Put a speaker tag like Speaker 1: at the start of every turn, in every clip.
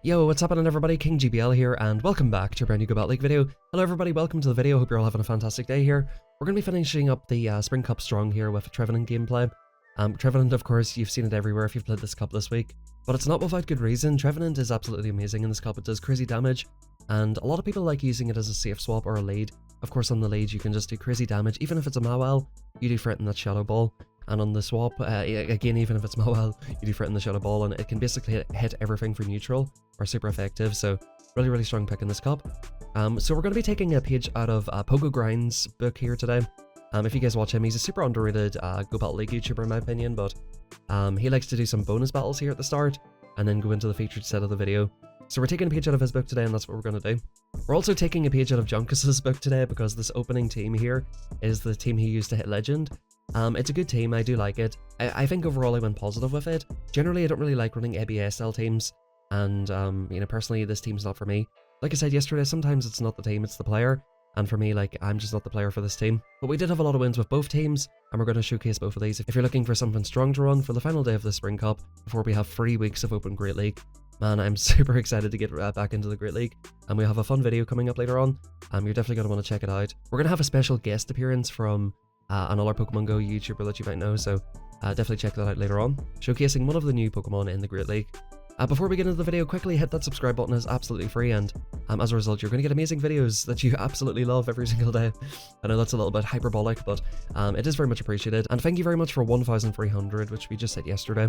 Speaker 1: Yo, what's happening everybody? King GBL here, and welcome back to a brand new Go Bat League video. Hello everybody, welcome to the video, hope you're all having a fantastic day here. We're going to be finishing up the Spring Cup strong here with Trevenant gameplay. Trevenant, of course, you've seen it everywhere if you've played this cup this week, but it's not without good reason. Trevenant is absolutely amazing in this cup, it does crazy damage, and a lot of people like using it as a safe swap or a lead. Of course on the lead you can just do crazy damage, even if it's a Mawile, you do threaten that Shadow Ball. And on the swap, again, even if it's Mawile, you do threaten the Shadow Ball, and it can basically hit everything for neutral, or super effective, so really strong pick in this cup. So we're going to be taking a page out of Pogo Grind's book here today. If you guys watch him, he's a super underrated Go Bat League YouTuber in my opinion, but he likes to do some bonus battles here at the start, and then go into the featured set of the video. So we're taking a page out of his book today, and that's what we're going to do. We're also taking a page out of Junkus's book today, because this opening team here is the team he used to hit Legend. It's a good team, I do like it. I think overall I went positive with it. Generally I don't really like running ABS style teams, and you know, personally this team's not for me. Like I said yesterday, sometimes it's not the team, it's the player, and for me, like, I'm just not the player for this team. But we did have a lot of wins with both teams, and we're going to showcase both of these. If you're looking for something strong to run for the final day of the Spring Cup, before we have 3 weeks of Open Great League, man, I'm super excited to get back into the Great League, and we have a fun video coming up later on. You're definitely going to want to check it out. We're going to have a special guest appearance from another Pokemon Go YouTuber that you might know, so definitely check that out later on, showcasing one of the new Pokemon in the Great League. Before we get into the video, quickly hit that subscribe button, it's absolutely free, and as a result you're going to get amazing videos that you absolutely love every single day. I know that's a little bit hyperbolic, but it is very much appreciated, and thank you very much for 1,300, which we just hit yesterday.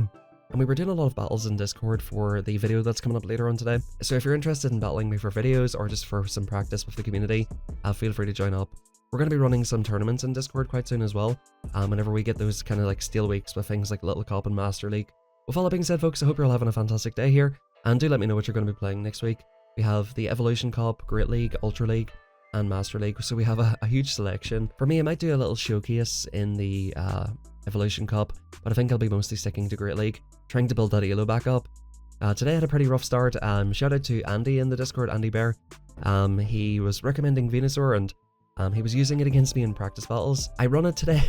Speaker 1: And we were doing a lot of battles in Discord for the video that's coming up later on today, so if you're interested in battling me for videos, or just for some practice with the community, feel free to join up. We're going to be running some tournaments in Discord quite soon as well, whenever we get those kind of like steel weeks with things like Little Cup and Master League. With all that being said folks, I hope you're all having a fantastic day here, and do let me know what you're going to be playing next week. We have the Evolution Cup, Great League, Ultra League, and Master League, so we have a huge selection. For me, I might do a little showcase in the Evolution Cup, but I think I'll be mostly sticking to Great League, trying to build that elo back up. Today I had a pretty rough start. Shout out to Andy in the Discord, Andy Bear. He was recommending Venusaur, and he was using it against me in practice battles. I run it today.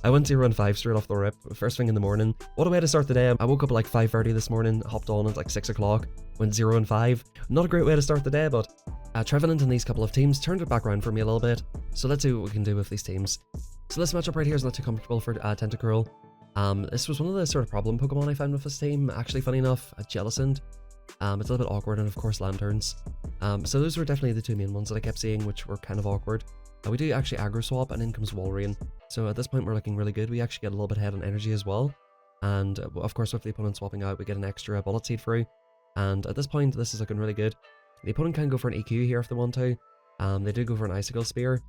Speaker 1: I went to run 5 straight off the rip, first thing in the morning. What a way to start the day. I woke up at like 5:30 this morning, hopped on at like 6 o'clock, went 0 and 5. Not a great way to start the day, but Trevenant and these couple of teams turned it back around for me a little bit. So let's see what we can do with these teams. So this matchup right here is not too comfortable for Tentacruel. This was one of the sort of problem Pokemon I found with this team. Actually, funny enough, Jellicent. It's a little bit awkward, and of course Lanturns. So those were definitely the two main ones that I kept seeing, which were kind of awkward. We do actually aggro swap, and in comes Walrein. So at this point we're looking really good. We actually get a little bit ahead on energy as well. And of course with the opponent swapping out, we get an extra Bullet Seed through. And at this point this is looking really good. The opponent can go for an EQ here if they want to. They do go for an Icicle Spear.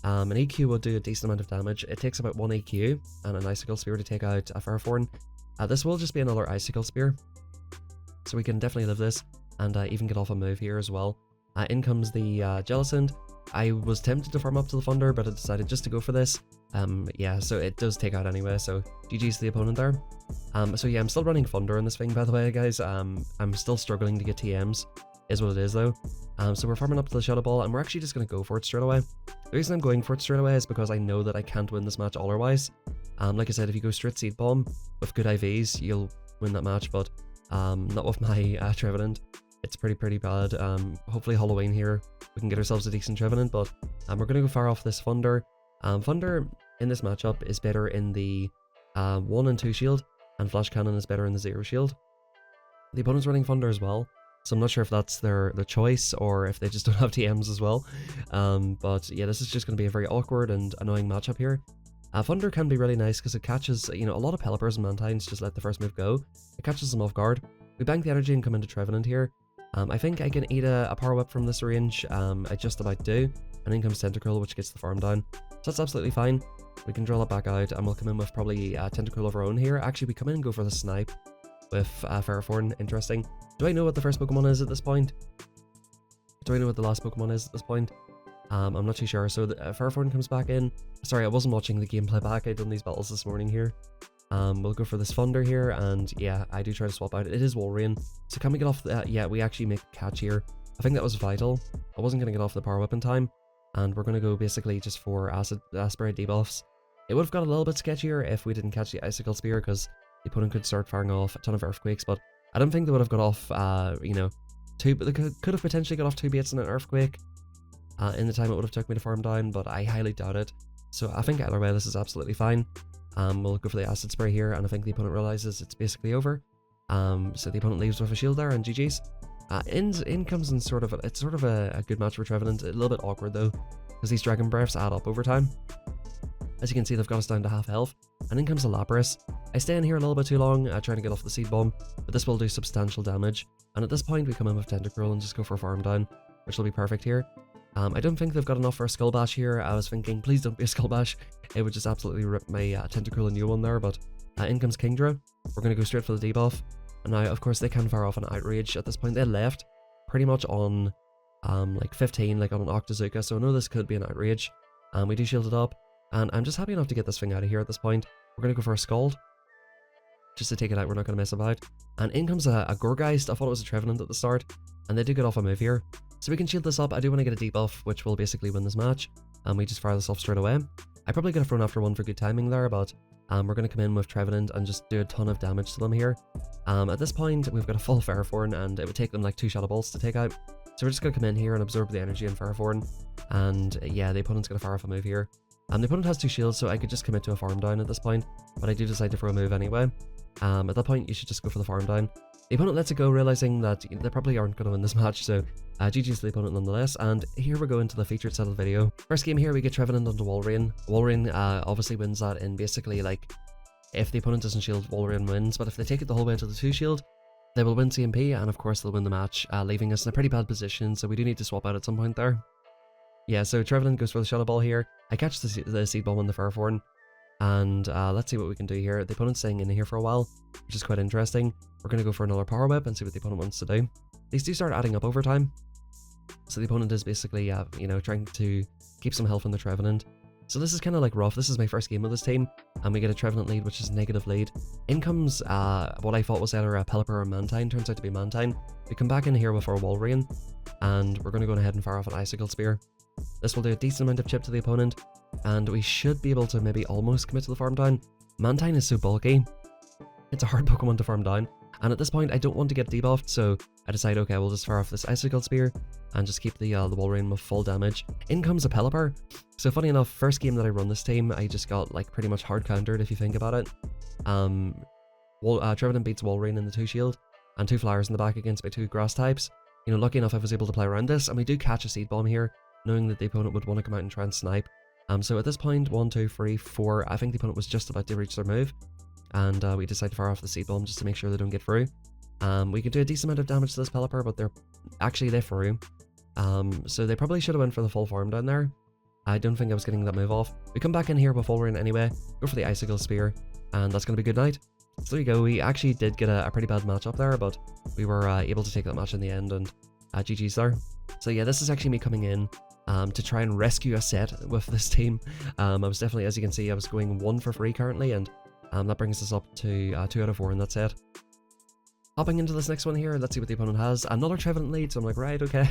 Speaker 1: An EQ will do a decent amount of damage. It takes about 1 EQ and an Icicle Spear to take out a Ferrothorn. This will just be another Icicle Spear, so we can definitely live this, and even get off a move here as well. In comes the Jellicent. I was tempted to farm up to the Thunder, but I decided just to go for this. Yeah, so it does take out anyway, so GG's to the opponent there. So yeah, I'm still running Thunder in this thing, by the way, guys. I'm still struggling to get TMs, is what it is though. So we're farming up to the Shadow Ball, and we're actually just going to go for it straight away. The reason I'm going for it straight away is because I know that I can't win this match otherwise. Like I said, if you go straight Seed Bomb with good IVs, you'll win that match, but not with my Trevenant. It's pretty bad. Hopefully Halloween here we can get ourselves a decent Trevenant, but we're going to go far off this Thunder. Thunder in this matchup is better in the 1 and 2 shield, and Flash Cannon is better in the 0 shield. The opponent's running Thunder as well, so I'm not sure if that's their choice or if they just don't have TMs as well. But yeah, this is just going to be a very awkward and annoying matchup here. Thunder can be really nice because it catches, you know, a lot of Pelipper's and Mantines just let the first move go. It catches them off guard. We bank the energy and come into Trevenant here. I think I can eat a Power Whip from this range. I just about do. And in comes Tentacruel, which gets the farm down. So that's absolutely fine. We can draw it back out, and we'll come in with probably Tentacruel of our own here. Actually, we come in and go for the Snipe with Ferrothorn. Interesting. Do I know what the first Pokemon is at this point? Do I know what the last Pokemon is at this point? I'm not too sure. So the Ferrothorn comes back in. Sorry, I wasn't watching the gameplay back. I'd done these battles this morning here. We'll go for this Thunder here, and yeah, I do try to swap out. It is Walrein. So can we get off the... yeah, we actually make a catch here. I think that was vital. I wasn't going to get off the Power Whip in time, and we're going to go basically just for Acid Spray debuffs. It would have got a little bit sketchier if we didn't catch the Icicle Spear, because the opponent could start firing off a ton of Earthquakes, but I don't think they would have got off, you know, but they could have potentially got off 2 baits in an earthquake in the time it would have took me to farm down, but I highly doubt it. So I think either way this is absolutely fine. We'll go for the acid spray here, and I think the opponent realizes it's basically over. So the opponent leaves with a shield there, and GG's. In comes in sort of a good match for Trevenant. A little bit awkward though, because these dragon breaths add up over time. As you can see, they've got us down to half health, and in comes the Lapras. I stay in here a little bit too long, trying to get off the seed bomb, but this will do substantial damage. And at this point, we come in with Tentacruel and just go for a farm down, which will be perfect here. I don't think they've got enough for a Skull Bash here. I was thinking, please don't be a Skull Bash. It would just absolutely rip my Tentacruel a new one there, but in comes Kingdra. We're going to go straight for the debuff. And now, of course, they can fire off an Outrage at this point. They left pretty much on like 15, like on an Octazooka, so I know this could be an Outrage. We do shield it up, and I'm just happy enough to get this thing out of here at this point. We're going to go for a Scald, just to take it out. We're not going to mess about. And in comes a Gourgeist. I thought it was a Trevenant at the start, and they do get off a move here. So we can shield this up. I do want to get a debuff, which will basically win this match, and we just fire this off straight away. I probably could have thrown after one for good timing there, but we're going to come in with Trevenant and just do a ton of damage to them here. At this point, we've got a full Ferrothorn, and it would take them like 2 Shadow Bolts to take out. So we're just going to come in here and absorb the energy in Ferrothorn, and yeah, the opponent's going to fire off a move here. The opponent has 2 shields, so I could just commit to a farm down at this point, but I do decide to throw a move anyway. At that point, you should just go for the farm down. The opponent lets it go, realizing that they probably aren't going to win this match, so GG's to the opponent nonetheless. And here we go into the featured set of the video. First game here, we get Trevenant onto Walrein. Walrein obviously wins that in basically like, if the opponent doesn't shield, Walrein wins, but if they take it the whole way to the 2 shield, they will win CMP, and of course they'll win the match, leaving us in a pretty bad position, so we do need to swap out at some point there. Yeah, so Trevenant goes for the Shadow Ball here. I catch the Seed Bomb on the Ferrothorn, and let's see what we can do here. The opponent's staying in here for a while, which is quite interesting. We're going to go for another Power Whip and see what the opponent wants to do. These do start adding up over time, so the opponent is basically, you know, trying to keep some health on the Trevenant. So this is kind of like rough. This is my first game with this team, and we get a Trevenant lead, which is negative lead. In comes what I thought was either a Pelipper or Mantine, turns out to be Mantine. We come back in here with our Walrein, and we're going to go ahead and fire off an Icicle Spear. This will do a decent amount of chip to the opponent, and we should be able to maybe almost commit to the farm down. Mantine is so bulky, it's a hard Pokemon to farm down, and at this point I don't want to get debuffed, so I decide, okay, we'll just fire off this Icicle Spear and just keep the Walrein with full damage. In comes a Pelipper. So funny enough, first game that I run this team, I just got like pretty much hard countered if you think about it. Trevenant beats Walrein in the 2 shield, and 2 Flyers in the back against my 2 grass types. You know, lucky enough I was able to play around this, and we do catch a Seed Bomb here, knowing that the opponent would want to come out and try and snipe. So at this point, 1, 2, 3, 4, I think the opponent was just about to reach their move, and we decide to fire off the Seed Bomb just to make sure they don't get through. We can do a decent amount of damage to this Pelipper, but they through. So they probably should have went for the full farm down there. I don't think I was getting that move off. We come back in here with Walrein anyway, go for the Icicle Spear, and that's going to be good night. So there you go, we actually did get a pretty bad matchup there, but we were able to take that match in the end, and GG's there. So yeah, this is actually me coming in to try and rescue a set with this team. I was definitely, as you can see, I was going 1 for free currently, and that brings us up to 2 out of 4 in that set. Hopping into this next one here, let's see what the opponent has. Another Trevenant lead, so I'm like, right, okay.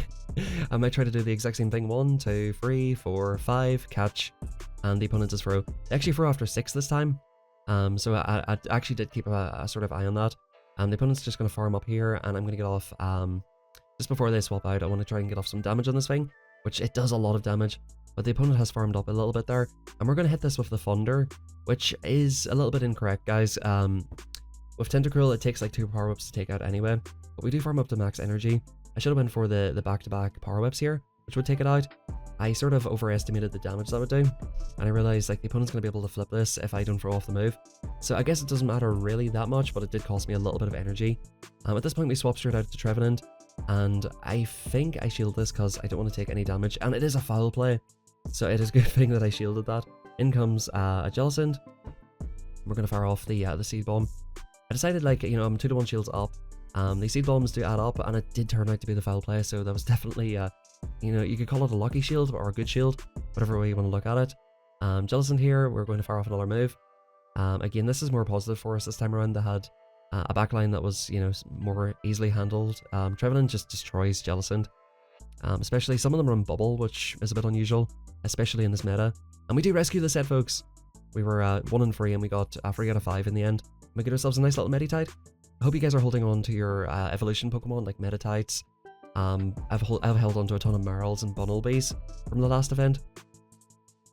Speaker 1: I might try to do the exact same thing. 1, 2, 3, 4, 5, catch, and the opponent does throw. They actually throw after 6 this time, so I actually did keep a sort of eye on that. The opponent's just going to farm up here, and I'm going to get off, just before they swap out, I want to try and get off some damage on this thing, which it does a lot of damage, but the opponent has farmed up a little bit there, and we're going to hit this with the Thunder, which is a little bit incorrect, guys. With Tentacruel, it takes like 2 Power Whips to take out anyway, but we do farm up to max energy. I should have went for the back-to-back Power Whips here, which would take it out. I sort of overestimated the damage that would do, and I realized like the opponent's going to be able to flip this if I don't throw off the move. So I guess it doesn't matter really that much, but it did cost me a little bit of energy. At this point, we swap straight out to Trevenant, and I think I shield this because I don't want to take any damage, and it is a foul play, so it is a good thing that I shielded that. In comes a Jellicent. We're going to fire off the Seed Bomb. I decided, like, you know, I'm 2-to-1 shields up. These Seed Bombs do add up, and it did turn out to be the foul play, so that was definitely, you know, you could call it a lucky shield or a good shield, whatever way you want to look at it. Jellicent here, we're going to fire off another move. Again, this is more positive for us this time around. They had a backline that was, you know, more easily handled. Trevenant just destroys Jellicent. Especially some of them run Bubble, which is a bit unusual, especially in this meta. And we do rescue the set, folks. We were 1 and 3, and we got 3 out of 5 in the end. We get ourselves a nice little Meditite. I hope you guys are holding on to your evolution Pokemon like Meditites, I've held onto a ton of marls and bunnelbees from the last event.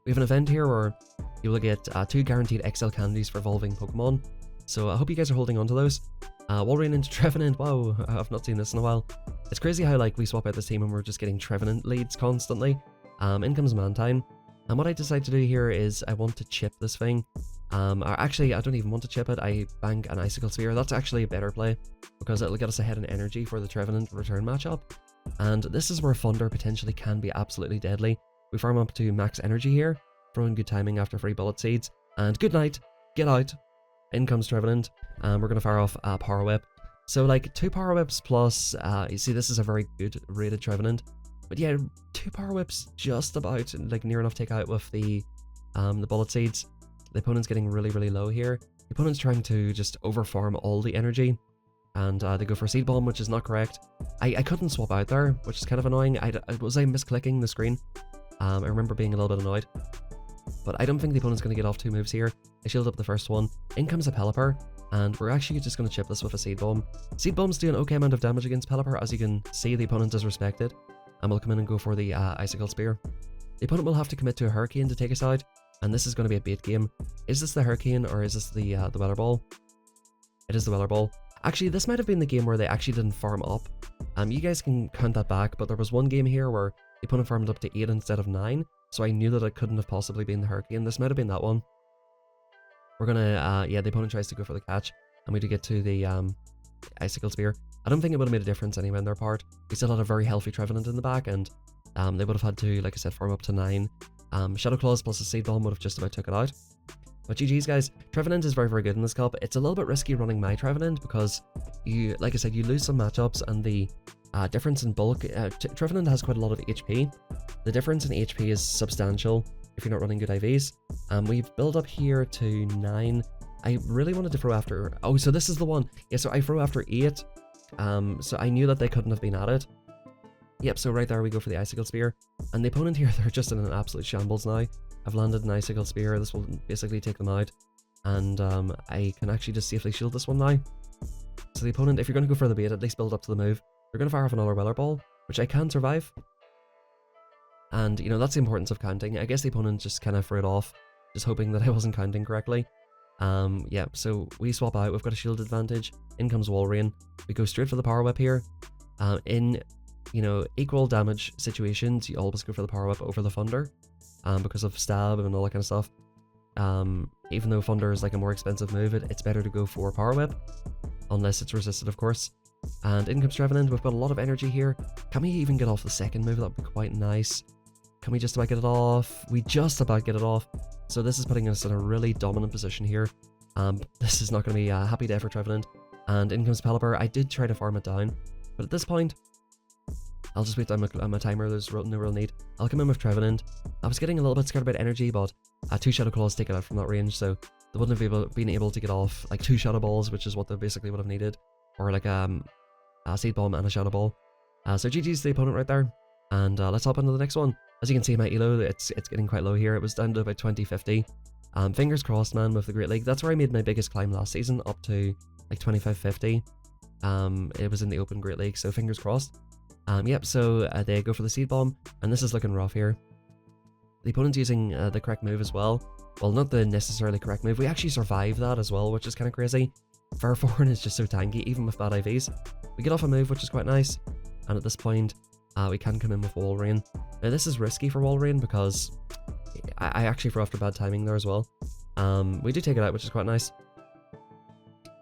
Speaker 1: We have an event here where you will get 2 guaranteed XL candies for evolving Pokemon. So I hope you guys are holding on to those. Walrein into Trevenant. Wow, I've not seen this in a while. It's crazy how like we swap out this team and we're just getting Trevenant leads constantly. In comes Mantine. And what I decide to do here is I want to chip this thing. Or actually, I don't even want to chip it. I bank an Icicle Spear. That's actually a better play because it'll get us ahead in energy for the Trevenant return matchup. And this is where Thunder potentially can be absolutely deadly. We farm up to max energy here, throwing good timing after 3 bullet seeds. And good night, get out. In comes Trevenant. We're going to fire off Power Whip. So like 2 Power Whips plus, you see this is a very good rated Trevenant. But yeah, 2 Power Whips just about like near enough take out with the bullet seeds. The opponent's getting really, really low here. The opponent's trying to just overfarm all the energy. And they go for Seed Bomb, which is not correct. I couldn't swap out there, which is kind of annoying. Was I misclicking the screen? I remember being a little bit annoyed. But I don't think the opponent's going to get off 2 moves here. I shield up the first one. In comes a Pelipper, and we're actually just going to chip this with a Seed Bomb. Seed Bombs do an okay amount of damage against Pelipper. As you can see, the opponent is respected. And we'll come in and go for the Icicle Spear. The opponent will have to commit to a Hurricane to take us out, and this is going to be a bait game. Is this the Hurricane, or is this the Weather Ball? It is the Weather Ball. Actually, this might have been the game where they actually didn't farm up. You guys can count that back, but there was one game here where the opponent farmed up to 8 instead of 9, so I knew that it couldn't have possibly been the Hurricane. This might have been that one. We're gonna, yeah, the opponent tries to go for the catch, and we do get to the Icicle Spear. I don't think it would have made a difference anyway on their part. We still had a very healthy Trevenant in the back, and they would have had to, like I said, farm up to 9. Shadow Claws plus a Seed Bomb would have just about took it out. But GG's guys, Trevenant is very, very good in this cup. It's a little bit risky running my Trevenant because you, like I said, you lose some matchups, and the difference in bulk, Trevenant has quite a lot of HP. The difference in HP is substantial if you're not running good IVs. We've built up here to 9. I really wanted to throw after, oh, so this is the one. Yeah, so I throw after 8. So I knew that they couldn't have been at it. Yep, so right there we go for the Icicle Spear. And the opponent here, they're just in an absolute shambles now. I've landed an Icicle Spear. This will basically take them out. And I can actually just safely shield this one now. So the opponent, if you're going to go for the bait, at least build up to the move. They're going to fire off another Weather Ball, which I can survive. And, you know, that's the importance of counting. I guess the opponent just kind of threw it off, just hoping that I wasn't counting correctly. Yeah, so we swap out. We've got a shield advantage. In comes Walrein. We go straight for the Power Whip here. In, you know, equal damage situations, you always go for the Power Whip over the Thunder. Because of stab and all that kind of stuff. Even though Thunder is like a more expensive move, it's better to go for Power Whip. Unless it's resisted, of course. And in comes Trevenant. We've got a lot of energy here. Can we even get off the second move? That would be quite nice. Can we just about get it off? We just about get it off. So this is putting us in a really dominant position here. This is not going to be a happy day for Trevenant. And in comes Pelipper. I did try to farm it down, but at this point, I'll just wait down my timer. There's no real need. I'll come in with Trevenant. I was getting a little bit scared about energy, but 2 Shadow Claws take it out from that range, so they wouldn't have been able to get off like 2 Shadow Balls, which is what they basically would have needed, or like a Seed Bomb and a Shadow Ball. So GG's the opponent right there, and let's hop into the next one. As you can see, my elo, it's getting quite low here. It was down to about 2050. Fingers crossed, man, with the Great League. That's where I made my biggest climb last season, up to like 2550. It was in the Open Great League, so fingers crossed. Yep, so they go for the Seed Bomb, and this is looking rough here. The opponent's using the correct move as well. Well, not the necessarily correct move. We actually survived that as well, which is kind of crazy. Farforn is just so tanky, even with bad IVs. We get off a move, which is quite nice. And at this point, we can come in with Walrein. Now, this is risky for Walrein because I actually throw after bad timing there as well. We do take it out, which is quite nice.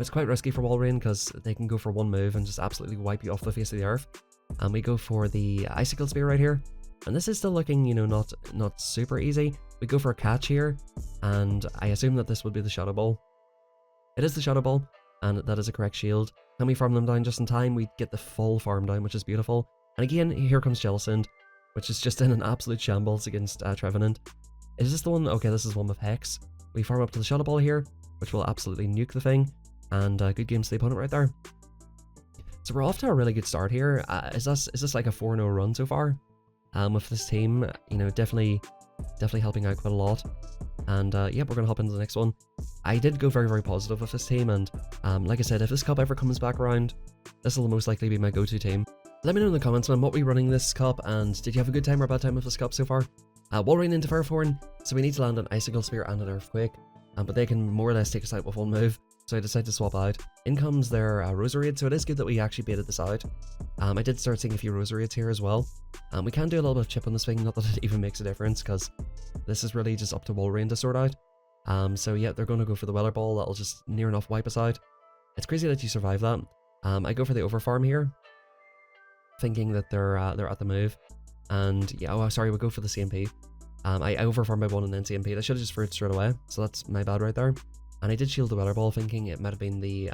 Speaker 1: It's quite risky for Walrein because they can go for one move and just absolutely wipe you off the face of the earth. And we go for the Icicle Spear right here. And this is still looking, you know, not super easy. We go for a catch here, and I assume that this would be the Shadow Ball. It is the Shadow Ball, and that is a correct shield. Can we farm them down just in time? We get the full farm down, which is beautiful. And again, here comes Jellicent, which is just in an absolute shambles against Trevenant. Is this the one? Okay, this is one with Hex. We farm up to the Shadow Ball here, which will absolutely nuke the thing. And good games to the opponent right there. So we're off to a really good start here. Is this like a 4-0 run so far? With this team, you know, definitely helping out quite a lot. And yeah, we're gonna hop into the next one. I did go very, very positive with this team, and like I said, if this cup ever comes back around, this will most likely be my go-to team. Let me know in the comments, man, what were you running this cup, and did you have a good time or a bad time with this cup so far? Walrein into Firethorn, so we need to land an Icicle Spear and an Earthquake, but they can more or less take us out with one move, so I decided to swap out. In comes their Roserade, so it is good that we actually baited this out. I did start seeing a few Roserades here as well. We can do a little bit of chip on this thing, not that it even makes a difference, because this is really just up to Walrein to sort out. So yeah, they're going to go for the Weather Ball, that'll just near enough wipe us out. It's crazy that you survive that. I go for the Overfarm here, thinking that they're at the move. And yeah, oh sorry, we'll go for the CMP. I overfarmed by 1 and then CMP'd. I should have just fruit straight away, so that's my bad right there. And I did shield the Weather Ball, thinking it might have been the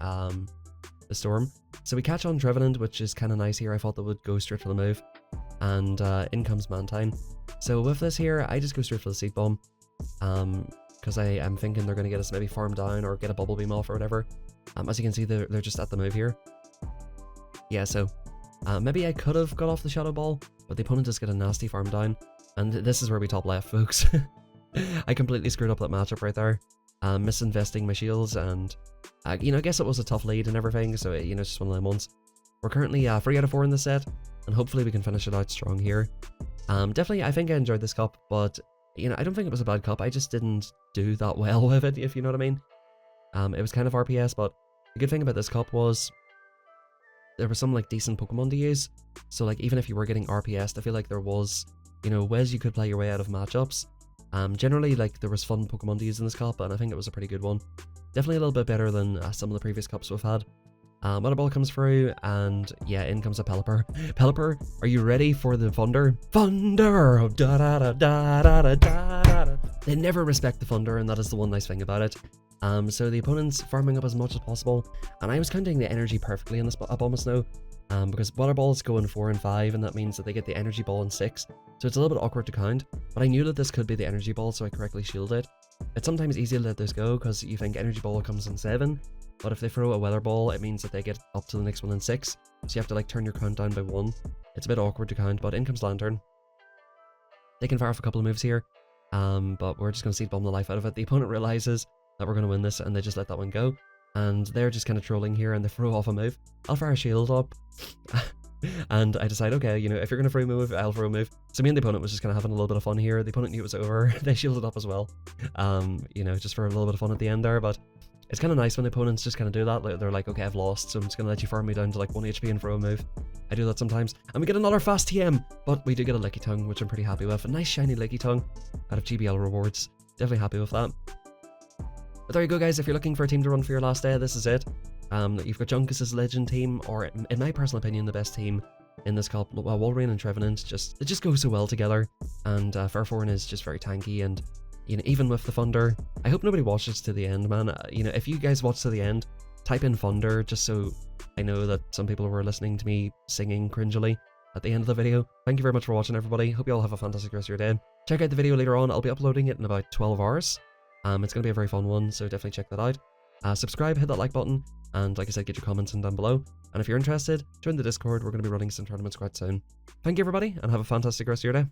Speaker 1: Storm. So we catch on Trevenant, which is kind of nice here. I thought that would go straight for the move. And in comes Mantine. So with this here, I just go straight for the Seed Bomb. Because I am thinking they're going to get us maybe farm down or get a Bubble Beam off or whatever. As you can see, they're just at the move here. Yeah, so maybe I could have got off the Shadow Ball, but the opponent just get a nasty farm down. And this is where we top left, folks. I completely screwed up that matchup right there. Misinvesting my shields, and you know, I guess it was a tough lead and everything, so you know, it's just one of them ones. We're currently 3 out of 4 in this set, and hopefully we can finish it out strong here. Definitely, I think I enjoyed this cup, but you know, I don't think it was a bad cup. I just didn't do that well with it, if you know what I mean. It was kind of RPS, but the good thing about this cup was there were some like decent Pokemon to use. So like even if you were getting RPS, I feel like there was, you know, ways you could play your way out of matchups. Generally, like, there was fun Pokemon to use in this cup, and I think it was a pretty good one. Definitely a little bit better than some of the previous cups we've had. Weather Ball comes through, and yeah, in comes a Pelipper. Pelipper, are you ready for the Thunder? Thunder! Da da da da da da da da. They never respect the Thunder, and that is the one nice thing about it. So the opponent's farming up as much as possible, and I was counting the energy perfectly in this up almost now. Because Water Balls go in 4 and 5, and that means that they get the Energy Ball in 6, so it's a little bit awkward to count, but I knew that this could be the Energy Ball, so I correctly shielded. It's sometimes easy to let this go, because you think Energy Ball comes in 7, but if they throw a Weather Ball, it means that they get up to the next one in 6, so you have to like turn your count down by 1. It's a bit awkward to count, but in comes Lantern. They can fire off a couple of moves here, but we're just going to Seed Bomb the life out of it. The opponent realizes that we're going to win this, and they just let that one go. And they're just kind of trolling here, and they throw off a move. I'll fire a shield up, and I decide, okay, you know, if you're going to throw a move, I'll throw a move. So me and the opponent was just kind of having a little bit of fun here. The opponent knew it was over. They shielded up as well, you know, just for a little bit of fun at the end there. But it's kind of nice when the opponents just kind of do that. Like, they're like, okay, I've lost, so I'm just going to let you farm me down to like 1 HP and throw a move. I do that sometimes. And we get another fast TM, but we do get a Licky Tongue, which I'm pretty happy with. A nice shiny Licky Tongue out of GBL rewards. Definitely happy with that. But there you go, guys. If you're looking for a team to run for your last day, this is it. You've got Junkus' Legend team, or in my personal opinion, the best team in this cup. Walrein and Trevenant they just go so well together, and Firethorn is just very tanky, and you know, even with the Thunder, I hope nobody watches to the end, man. You know, if you guys watch to the end, type in Thunder, just so I know that some people were listening to me singing cringily at the end of the video. Thank you very much for watching, everybody. Hope you all have a fantastic rest of your day. Check out the video later on. I'll be uploading it in about 12 hours. It's going to be a very fun one, so definitely check that out. Subscribe, hit that like button, and like I said, get your comments in down below. And if you're interested, join the Discord. We're going to be running some tournaments quite soon. Thank you, everybody, and have a fantastic rest of your day.